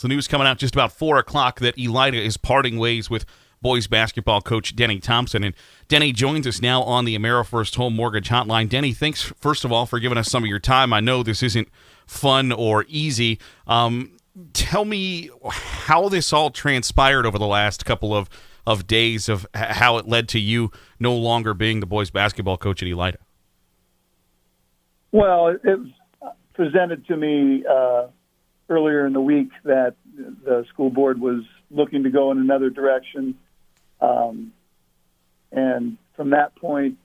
The news coming out just about 4 o'clock that Elida is parting ways with boys basketball coach Denny Thompson. And Denny joins us now on the AmeriFirst Home Mortgage Hotline. Denny, thanks, first of all, for giving us some of your time. I know this isn't fun or easy. Tell me how this all transpired over the last couple of days, of how it led to you no longer being the boys basketball coach at Elida. Well, it was presented to me earlier in the week that the school board was looking to go in another direction. And from that point,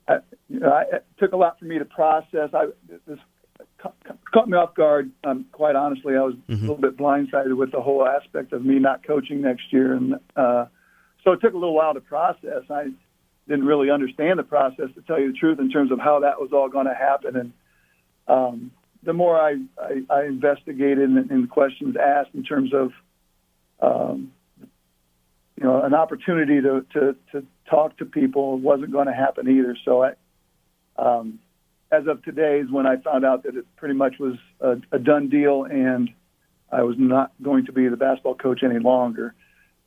it took a lot for me to process. This caught me off guard. Quite honestly, I was a little bit blindsided with the whole aspect of me not coaching next year. And so it took a little while to process. I didn't really understand the process, to tell you the truth, in terms of how that was all going to happen. And the more I investigated and questions asked in terms of, an opportunity to talk to people wasn't going to happen either. So as of today is when I found out that it pretty much was a done deal and I was not going to be the basketball coach any longer.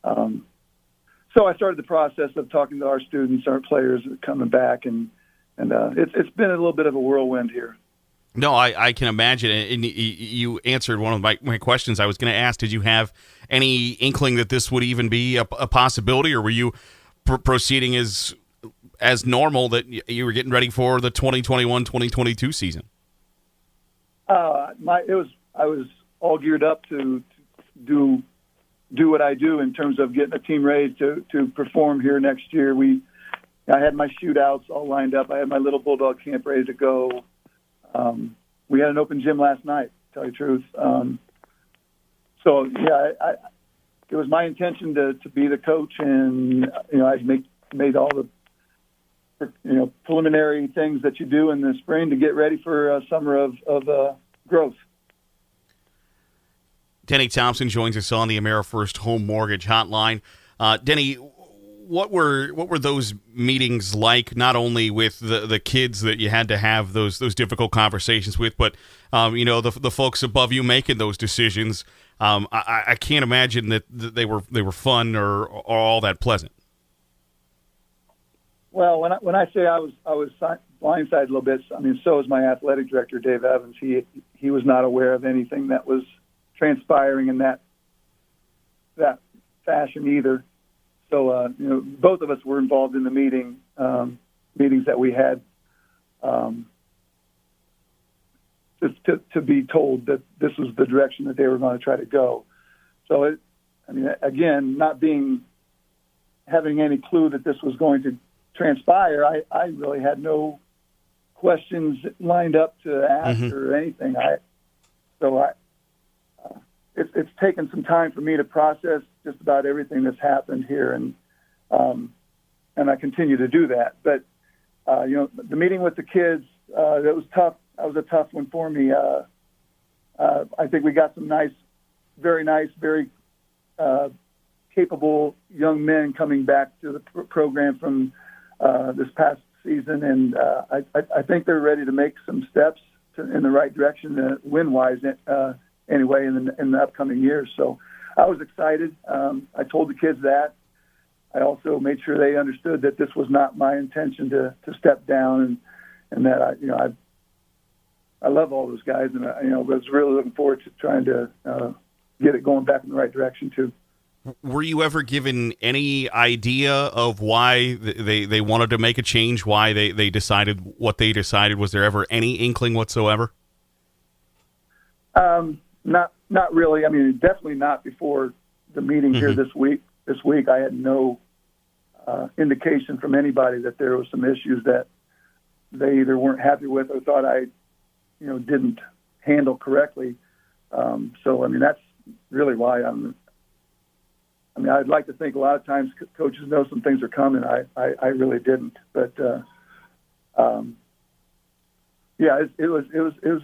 So I started the process of talking to our students, our players coming back, and it's been a little bit of a whirlwind here. No, I can imagine. And you answered one of my questions I was going to ask. Did you have any inkling that this would even be a possibility, or were you proceeding as normal, that you were getting ready for the 2021-2022 season? I was all geared up to do what I do in terms of getting a team ready to perform here next year. I had my shootouts all lined up. I had my little Bulldog camp ready to go. We had an open gym last night, to tell you the truth. It was my intention to be the coach, and I made all the preliminary things that you do in the spring to get ready for a summer of growth. Denny Thompson joins us on the AmeriFirst Home Mortgage Hotline. Denny, what were those meetings like? Not only with the kids that you had to have those difficult conversations with, but the folks above you making those decisions. I can't imagine that they were fun or all that pleasant. Well, when I say I was blindsided a little bit, I mean, so was my athletic director, Dave Evans. He was not aware of anything that was transpiring in that fashion either. So, both of us were involved in the meetings that we had, just to be told that this was the direction that they were going to try to go. So, again, not having any clue that this was going to transpire, I really had no questions lined up to ask or anything. It's taken some time for me to process just about everything that's happened here, and I continue to do that. But the meeting with the kids, that was tough. That was a tough one for me. I think we got some very capable young men coming back to the program from this past season, and I think they're ready to make some steps in the right direction, win-wise. Anyway, in the upcoming years. So I was excited. I told the kids that. I also made sure they understood that this was not my intention to step down, and that I love all those guys, and I was really looking forward to trying to get it going back in the right direction too. Were you ever given any idea of why they wanted to make a change, why they decided what they decided? Was there ever any inkling whatsoever? Not really. I mean, definitely not before the meeting here this week. This week, I had no indication from anybody that there were some issues that they either weren't happy with or thought I, didn't handle correctly. So, that's really why I'd like to think a lot of times coaches know some things are coming. I really didn't, but it was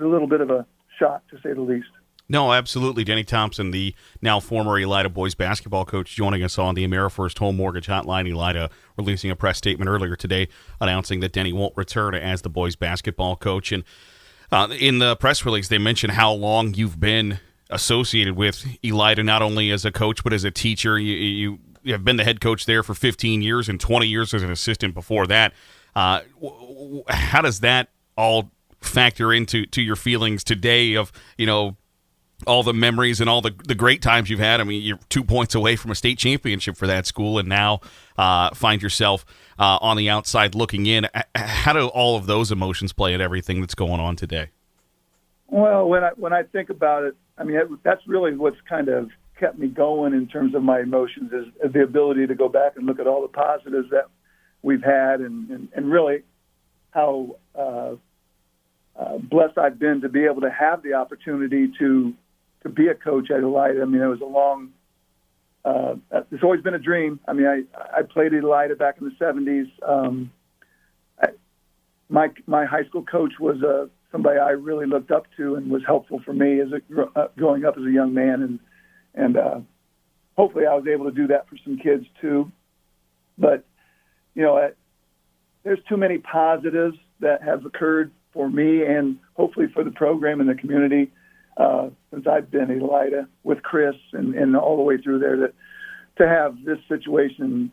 a little bit of a shock, to say the least. No, absolutely. Denny Thompson, the now former Elida boys basketball coach, joining us on the AmeriFirst Home Mortgage Hotline. Elida releasing a press statement earlier today announcing that Denny won't return as the boys basketball coach. And In the press release, they mentioned how long you've been associated with Elida, not only as a coach but as a teacher. You have been the head coach there for 15 years and 20 years as an assistant before that. How does that all factor into your feelings today of, all the memories and all the great times you've had? I mean, you're 2 points away from a state championship for that school, and now find yourself on the outside looking in. How do all of those emotions play at everything that's going on today? Well, when I think about it, I mean, that's really what's kind of kept me going in terms of my emotions, is the ability to go back and look at all the positives that we've had, and really how blessed I've been to be able to have the opportunity to be a coach at Elida. I mean, it was a long, it's always been a dream. I mean, I played at Elida back in the 70s. My high school coach was somebody I really looked up to and was helpful for me as growing up as a young man, and hopefully I was able to do that for some kids too. But there's too many positives that have occurred for me and hopefully for the program and the community since I've been at Elida with Chris and all the way through there, that to have this situation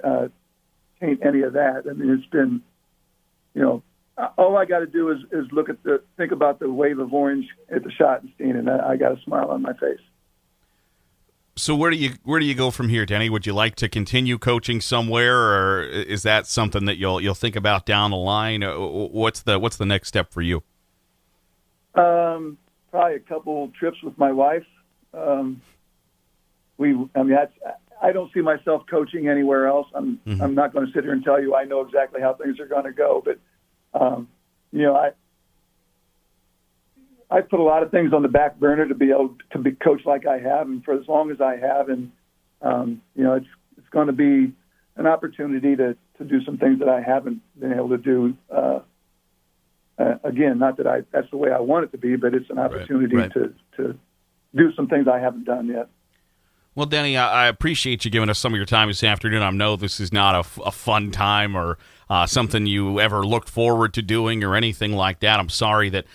taint any of that. I mean, it's been, all I got to do is think about the wave of orange at the Schottenstein, and I got a smile on my face. So where do you go from here, Denny? Would you like to continue coaching somewhere, or is that something that you'll think about down the line? What's the next step for you? Probably a couple trips with my wife. I don't see myself coaching anywhere else. I'm not going to sit here and tell you I know exactly how things are going to go, but I put a lot of things on the back burner to be able to be coached like I have, and for as long as I have, and it's going to be an opportunity to do some things that I haven't been able to do. Again, not that that's the way I want it to be, but it's an opportunity to do some things I haven't done yet. Well, Denny, I appreciate you giving us some of your time this afternoon. I know this is not a fun time or something you ever looked forward to doing or anything like that. I'm sorry that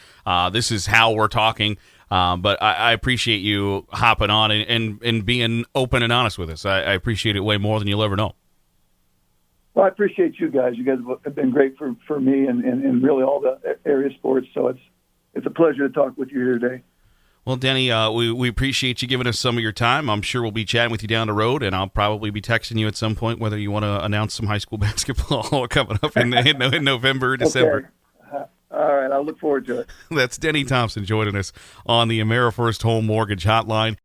this is how we're talking, but I appreciate you hopping on and being open and honest with us. I appreciate it way more than you'll ever know. Well, I appreciate you guys. You guys have been great for me and really all the area sports, so it's a pleasure to talk with you here today. Well, Denny, we appreciate you giving us some of your time. I'm sure we'll be chatting with you down the road, and I'll probably be texting you at some point whether you want to announce some high school basketball coming up in November or December. Okay. All right, I'll look forward to it. That's Denny Thompson joining us on the AmeriFirst Home Mortgage Hotline.